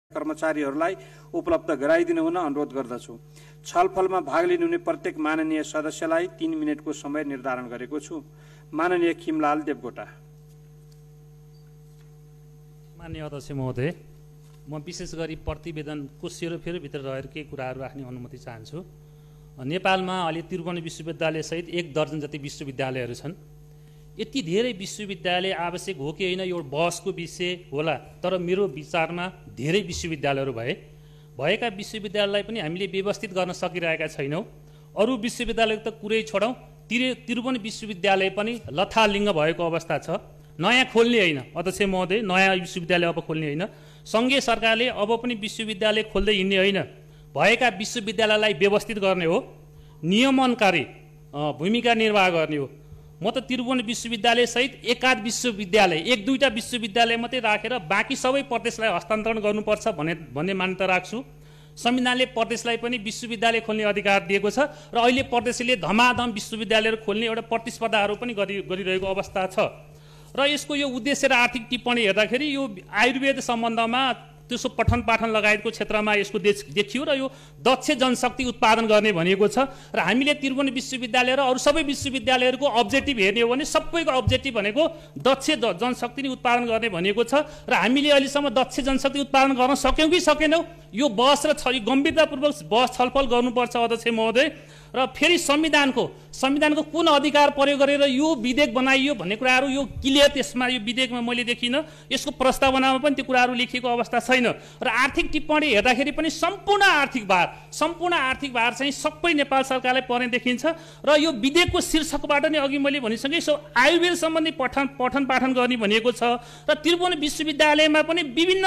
कर्मचारीहरूलाई उपलब्ध गराइदिनु हुन अनुरोध गर्दछु। छलफलमा भाग लिनुहुने प्रत्येक माननीय सदस्यलाई 3 मिनेटको समय निर्धारण गरेको छु। माननीय खिमलाल देवकोटा। माननीय अध्यक्ष महोदय, म विशेष गरी प्रतिवेदनको सेरोफेरोभित्र रहेर केही कुराहरू राख्ने अनुमति चाहन्छु। नेपालमा अहिले त्रिभुवन विश्वविद्यालय सहित 1 दर्जन जति विश्वविद्यालयहरू छन्। यति धेरै विश्वविद्यालय आवश्यक हो कि होइन यो बहसको विषय होला, तर मेरो विचारमा धेरै विश्वविद्यालयहरू भएका विश्वविद्यालयलाई पनि हामीले व्यवस्थित गर्न सकिरहेका छैनौँ। अरू विश्वविद्यालय त कुरै छोडौँ, त्रिभुवन विश्वविद्यालय पनि लथालिङ्ग भएको अवस्था छ। नयाँ खोल्ने होइन अध्यक्ष महोदय, नयाँ विश्वविद्यालय अब खोल्ने होइन। सङ्घीय सरकारले अब पनि विश्वविद्यालय खोल्दै हिँड्ने होइन, भएका विश्वविद्यालयलाई व्यवस्थित गर्ने हो, नियमनकारी भूमिका निर्वाह गर्ने हो। म त त्रिभुवन विश्वविद्यालय सहित एकाध विश्वविद्यालय 1-2टा विश्वविद्यालय मात्रै राखेर बाँकी सबै प्रदेशलाई हस्तान्तरण गर्नुपर्छ भन्ने मान्यता राख्छु। संविधानले प्रदेशलाई पनि विश्वविद्यालय खोल्ने अधिकार दिएको छ र अहिले प्रदेशले धमाधम विश्वविद्यालयहरू खोल्ने एउटा प्रतिस्पर्धाहरू पनि गरिरहेको अवस्था छ। र यसको यो उद्देश्य र आर्थिक टिप्पणी हेर्दाखेरि यो आयुर्वेद सम्बन्धमा त्यसो पठन पाठन लगायतको क्षेत्रमा यसको देखियो र यो दक्ष जनशक्ति उत्पादन गर्ने भनिएको छ। र हामीले त्रिभुवन विश्वविद्यालय र अरू सबै विश्वविद्यालयहरूको अब्जेक्टिभ हेर्ने हो भने सबैको अब्जेक्टिभ भनेको दक्ष जनशक्ति नै उत्पादन गर्ने भनिएको छ। र हामीले अहिलेसम्म दक्ष जनशक्ति उत्पादन गर्न सक्यौँ कि सकेनौँ, यो बहस र गम्भीरतापूर्वक बहस छलफल गर्नुपर्छ अध्यक्ष महोदय। र फेरि संविधानको कुन अधिकार प्रयोग गरेर यो विधेयक बनाइयो भन्ने कुराहरू यो क्लियर त्यसमा यो विधेयकमा मैले देखिनँ। यसको प्रस्तावनामा पनि त्यो कुराहरू लेखिएको अवस्था छैन। र आर्थिक टिप्पणी हेर्दाखेरि पनि सम्पूर्ण आर्थिक भार चाहिँ सबै नेपाल सरकारलाई पर्ने देखिन्छ। र यो विधेयकको शीर्षकबाट नै अघि मैले भनिसकेँ आयुर्वेद सम्बन्धी पठन पाठन गर्ने भनिएको छ। र त्रिभुवन विश्वविद्यालयमा पनि विभिन्न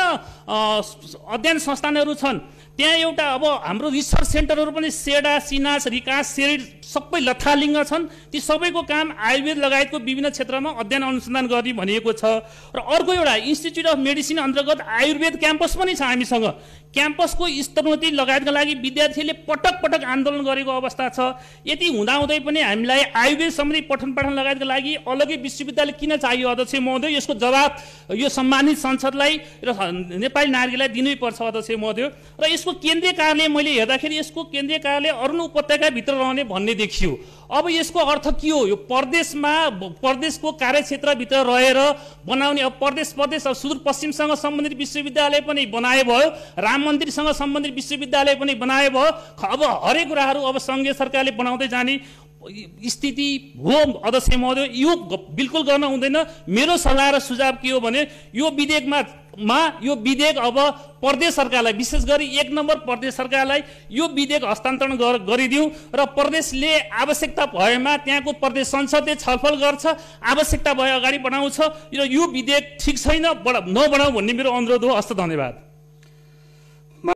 अध्ययन संस्थानहरू छन्। त्यहाँ एउटा अब हाम्रो रिसर्च सेन्टरहरू पनि सेडा, सिनास, रिकास, सेरिड सबै लथालिङ्ग छन्। ती सबैको काम आयुर्वेद लगायतको विभिन्न क्षेत्रमा अध्ययन अनुसन्धान गर्ने भनिएको छ। र अर्को एउटा इन्स्टिच्युट अफ मेडिसिन अन्तर्गत आयुर्वेद क्याम्पस पनि छ हामीसँग। क्याम्पसको स्तरोन्नति लगायतका लागि विद्यार्थीले पटक आन्दोलन गरेको अवस्था छ। यति हुँदाहुँदै पनि हामीलाई आयुर्वेद सम्बन्धी पठन पाठन लगायतका लागि अलग्गै विश्वविद्यालय किन चाहियो अध्यक्ष महोदय? यसको जवाब यो सम्मानित संसदलाई र नेपाली नागरिकलाई दिनैपर्छ अध्यक्ष महोदय। र यसको केन्द्रीय कार्यालय मैले हेर्दाखेरि यसको केन्द्रीय कार्यालय अरुण उपत्यकाभित्र रहने भन्ने देखियो। अब यसको अर्थ के हो? यो प्रदेशको कार्यक्षेत्रभित्र रहेर बनाउने। अब प्रदेश अब सुदूरपश्चिमसँग सम्बन्धित विश्वविद्यालय पनि बनाए भयो, राम मन्दिरसँग सम्बन्धित विश्वविद्यालय पनि बनाए भयो। अब हरेक कुराहरू अब सङ्घीय सरकारले बनाउँदै जाने स्थिति हो अध्यक्ष महोदय। यो बिल्कुल गर्न हुँदैन। मेरो सल्लाह र सुझाव के हो भने यो विधेयक अब प्रदेश सरकारलाई, विशेष गरी 1 नम्बर प्रदेश सरकारलाई यो विधेयक हस्तान्तरण गरिदिउँ र प्रदेशले आवश्यकता भएमा त्यहाँको प्रदेश संसदले छलफल गर्छ, आवश्यकता भए अगाडि बढाउँछ। र यो विधेयक ठिक छैन, नबढाउँ भन्ने मेरो अनुरोध हो। हस्त, धन्यवाद।